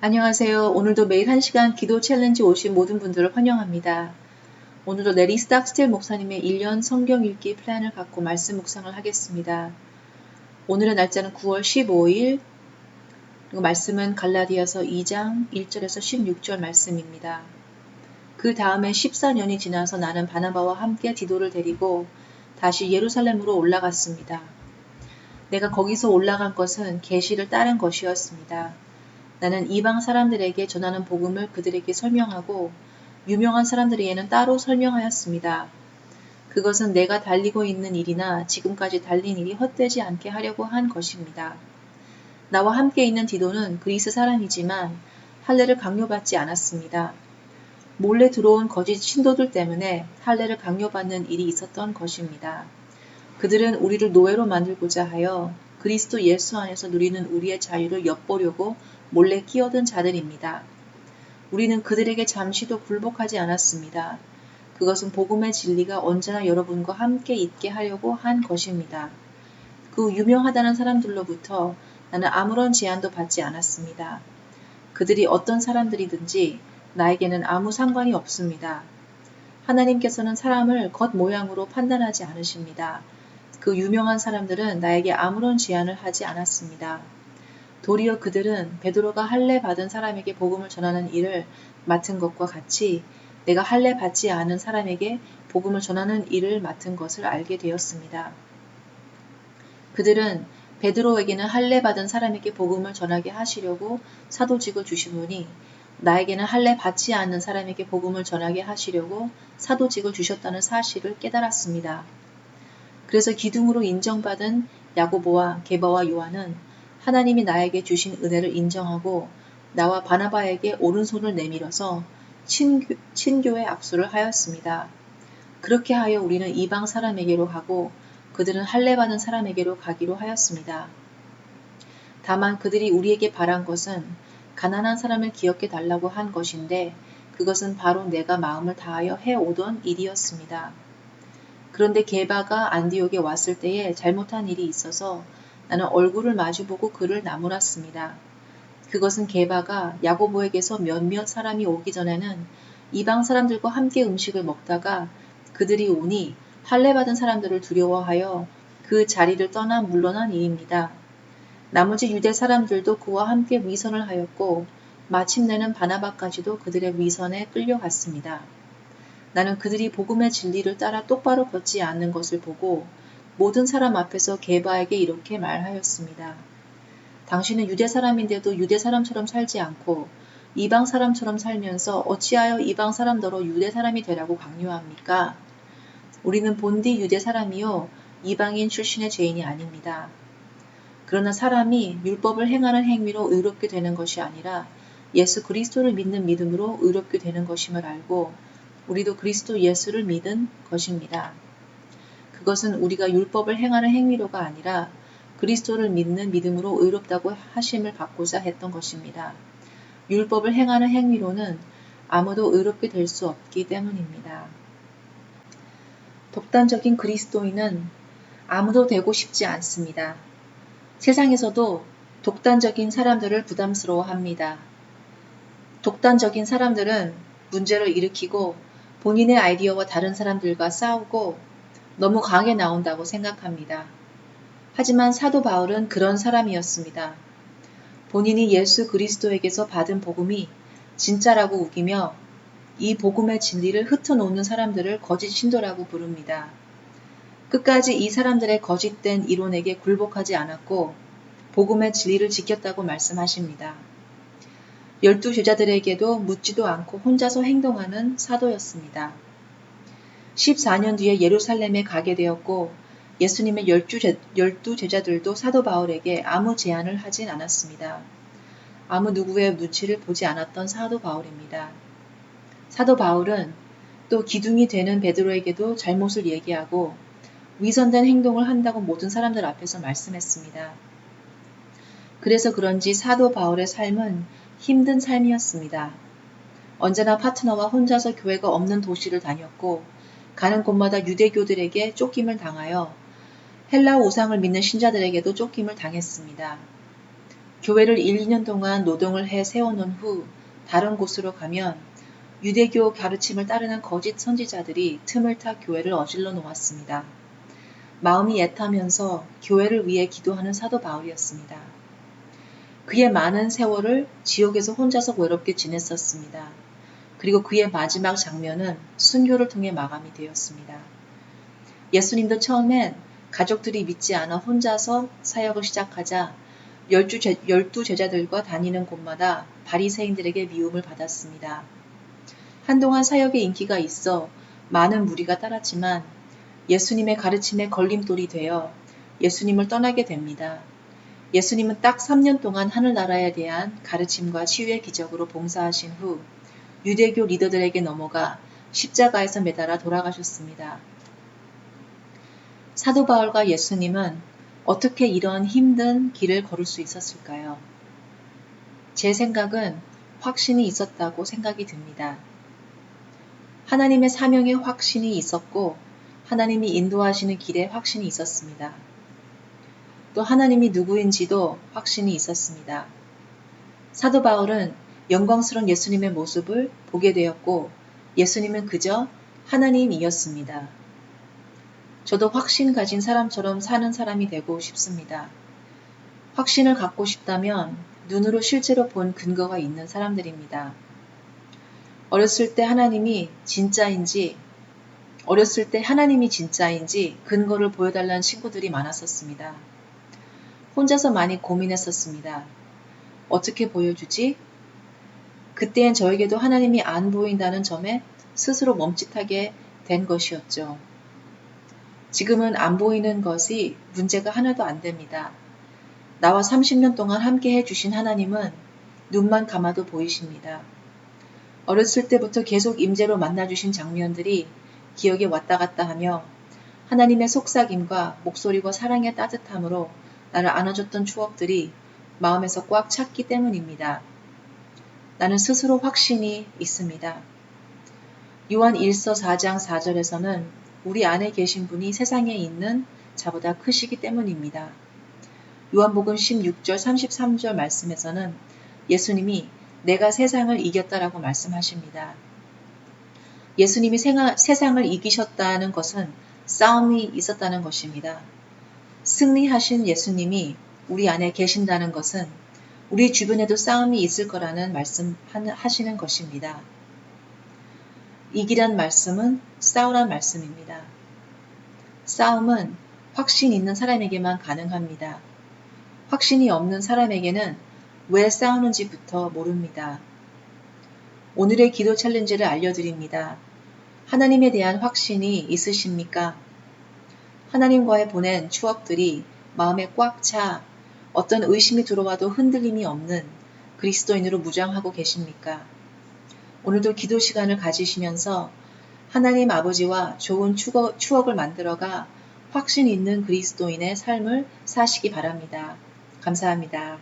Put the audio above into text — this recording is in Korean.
안녕하세요. 오늘도 매일 1시간 기도 챌린지 오신 모든 분들을 환영합니다. 오늘도 레리 스탁스텔 목사님의 1년 성경 읽기 플랜을 갖고 말씀 묵상을 하겠습니다. 오늘의 날짜는 9월 15일, 그리고 말씀은 갈라디아서 2장 1절에서 16절 말씀입니다. 그 다음에 14년이 지나서 나는 바나바와 함께 디도를 데리고 다시 예루살렘으로 올라갔습니다. 내가 거기서 올라간 것은 계시를 따른 것이었습니다. 나는 이방 사람들에게 전하는 복음을 그들에게 설명하고 유명한 사람들에게는 따로 설명하였습니다. 그것은 내가 달리고 있는 일이나 지금까지 달린 일이 헛되지 않게 하려고 한 것입니다. 나와 함께 있는 디도는 그리스 사람이지만 할례를 강요받지 않았습니다. 몰래 들어온 거짓 신도들 때문에 할례를 강요받는 일이 있었던 것입니다. 그들은 우리를 노예로 만들고자 하여 그리스도 예수 안에서 누리는 우리의 자유를 엿보려고 몰래 끼어든 자들입니다. 우리는 그들에게 잠시도 굴복하지 않았습니다. 그것은 복음의 진리가 언제나 여러분과 함께 있게 하려고 한 것입니다. 그 유명하다는 사람들로부터 나는 아무런 제한도 받지 않았습니다. 그들이 어떤 사람들이든지 나에게는 아무 상관이 없습니다. 하나님께서는 사람을 겉모양으로 판단하지 않으십니다. 그 유명한 사람들은 나에게 아무런 제한을 하지 않았습니다. 도리어 그들은 베드로가 할례 받은 사람에게 복음을 전하는 일을 맡은 것과 같이 내가 할례 받지 않은 사람에게 복음을 전하는 일을 맡은 것을 알게 되었습니다. 그들은 베드로에게는 할례 받은 사람에게 복음을 전하게 하시려고 사도직을 주시노니 나에게는 할례 받지 않는 사람에게 복음을 전하게 하시려고 사도직을 주셨다는 사실을 깨달았습니다. 그래서 기둥으로 인정받은 야고보와 게바와 요한은 하나님이 나에게 주신 은혜를 인정하고 나와 바나바에게 오른손을 내밀어서 친교의 악수를 하였습니다. 그렇게 하여 우리는 이방 사람에게로 가고 그들은 할례 받은 사람에게로 가기로 하였습니다. 다만 그들이 우리에게 바란 것은 가난한 사람을 기억해 달라고 한 것인데 그것은 바로 내가 마음을 다하여 해오던 일이었습니다. 그런데 게바가 안디옥에 왔을 때에 잘못한 일이 있어서 나는 얼굴을 마주보고 그를 나무랐습니다. 그것은 게바가 야고보에게서 몇몇 사람이 오기 전에는 이방 사람들과 함께 음식을 먹다가 그들이 오니 할례 받은 사람들을 두려워하여 그 자리를 떠나 물러난 일입니다. 나머지 유대 사람들도 그와 함께 위선을 하였고 마침내는 바나바까지도 그들의 위선에 끌려갔습니다. 나는 그들이 복음의 진리를 따라 똑바로 걷지 않는 것을 보고 모든 사람 앞에서 게바에게 이렇게 말하였습니다. 당신은 유대 사람인데도 유대 사람처럼 살지 않고 이방 사람처럼 살면서 어찌하여 이방 사람더러 유대 사람이 되라고 강요합니까? 우리는 본디 유대 사람이요 이방인 출신의 죄인이 아닙니다. 그러나 사람이 율법을 행하는 행위로 의롭게 되는 것이 아니라 예수 그리스도를 믿는 믿음으로 의롭게 되는 것임을 알고 우리도 그리스도 예수를 믿은 것입니다. 그것은 우리가 율법을 행하는 행위로가 아니라 그리스도를 믿는 믿음으로 의롭다고 하심을 받고자 했던 것입니다. 율법을 행하는 행위로는 아무도 의롭게 될 수 없기 때문입니다. 독단적인 그리스도인은 아무도 되고 싶지 않습니다. 세상에서도 독단적인 사람들을 부담스러워합니다. 독단적인 사람들은 문제를 일으키고 본인의 아이디어와 다른 사람들과 싸우고 너무 강하게 나온다고 생각합니다. 하지만 사도 바울은 그런 사람이었습니다. 본인이 예수 그리스도에게서 받은 복음이 진짜라고 우기며 이 복음의 진리를 흩어놓는 사람들을 거짓 신도라고 부릅니다. 끝까지 이 사람들의 거짓된 이론에게 굴복하지 않았고 복음의 진리를 지켰다고 말씀하십니다. 12제자들에게도 묻지도 않고 혼자서 행동하는 사도였습니다. 14년 뒤에 예루살렘에 가게 되었고 예수님의 12제자들도 사도 바울에게 아무 제안을 하진 않았습니다. 아무 누구의 눈치를 보지 않았던 사도 바울입니다. 사도 바울은 또 기둥이 되는 베드로에게도 잘못을 얘기하고 위선된 행동을 한다고 모든 사람들 앞에서 말씀했습니다. 그래서 그런지 사도 바울의 삶은 힘든 삶이었습니다. 언제나 파트너와 혼자서 교회가 없는 도시를 다녔고 가는 곳마다 유대교들에게 쫓김을 당하여 헬라 우상을 믿는 신자들에게도 쫓김을 당했습니다. 교회를 1, 2년 동안 노동을 해 세워놓은 후 다른 곳으로 가면 유대교 가르침을 따르는 거짓 선지자들이 틈을 타 교회를 어질러 놓았습니다. 마음이 애타면서 교회를 위해 기도하는 사도 바울이었습니다. 그의 많은 세월을 지옥에서 혼자서 외롭게 지냈었습니다. 그리고 그의 마지막 장면은 순교를 통해 마감이 되었습니다. 예수님도 처음엔 가족들이 믿지 않아 혼자서 사역을 시작하자 12 제자들과 다니는 곳마다 바리새인들에게 미움을 받았습니다. 한동안 사역에 인기가 있어 많은 무리가 따랐지만 예수님의 가르침에 걸림돌이 되어 예수님을 떠나게 됩니다. 예수님은 딱 3년 동안 하늘나라에 대한 가르침과 치유의 기적으로 봉사하신 후 유대교 리더들에게 넘어가 십자가에서 매달아 돌아가셨습니다. 사도 바울과 예수님은 어떻게 이런 힘든 길을 걸을 수 있었을까요? 제 생각은 확신이 있었다고 생각이 듭니다. 하나님의 사명에 확신이 있었고 하나님이 인도하시는 길에 확신이 있었습니다. 또 하나님이 누구인지도 확신이 있었습니다. 사도 바울은 영광스러운 예수님의 모습을 보게 되었고 예수님은 그저 하나님이었습니다. 저도 확신 가진 사람처럼 사는 사람이 되고 싶습니다. 확신을 갖고 싶다면 눈으로 실제로 본 근거가 있는 사람들입니다. 어렸을 때 하나님이 진짜인지 근거를 보여달라는 친구들이 많았었습니다. 혼자서 많이 고민했었습니다. 어떻게 보여주지? 그때엔 저에게도 하나님이 안 보인다는 점에 스스로 멈칫하게 된 것이었죠. 지금은 안 보이는 것이 문제가 하나도 안 됩니다. 나와 30년 동안 함께 해주신 하나님은 눈만 감아도 보이십니다. 어렸을 때부터 계속 임재로 만나주신 장면들이 기억에 왔다 갔다 하며 하나님의 속삭임과 목소리와 사랑의 따뜻함으로 나를 안아줬던 추억들이 마음에서 꽉 찼기 때문입니다. 나는 스스로 확신이 있습니다. 요한 1서 4장 4절에서는 우리 안에 계신 분이 세상에 있는 자보다 크시기 때문입니다. 요한복음 16절 33절 말씀에서는 예수님이 내가 세상을 이겼다라고 말씀하십니다. 예수님이 세상을 이기셨다는 것은 싸움이 있었다는 것입니다. 승리하신 예수님이 우리 안에 계신다는 것은 우리 주변에도 싸움이 있을 거라는 말씀하시는 것입니다. 이기란 말씀은 싸우란 말씀입니다. 싸움은 확신 있는 사람에게만 가능합니다. 확신이 없는 사람에게는 왜 싸우는지부터 모릅니다. 오늘의 기도 챌린지를 알려드립니다. 하나님에 대한 확신이 있으십니까? 하나님과의 보낸 추억들이 마음에 꽉 차 어떤 의심이 들어와도 흔들림이 없는 그리스도인으로 무장하고 계십니까? 오늘도 기도 시간을 가지시면서 하나님 아버지와 좋은 추억을 만들어가 확신 있는 그리스도인의 삶을 사시기 바랍니다. 감사합니다.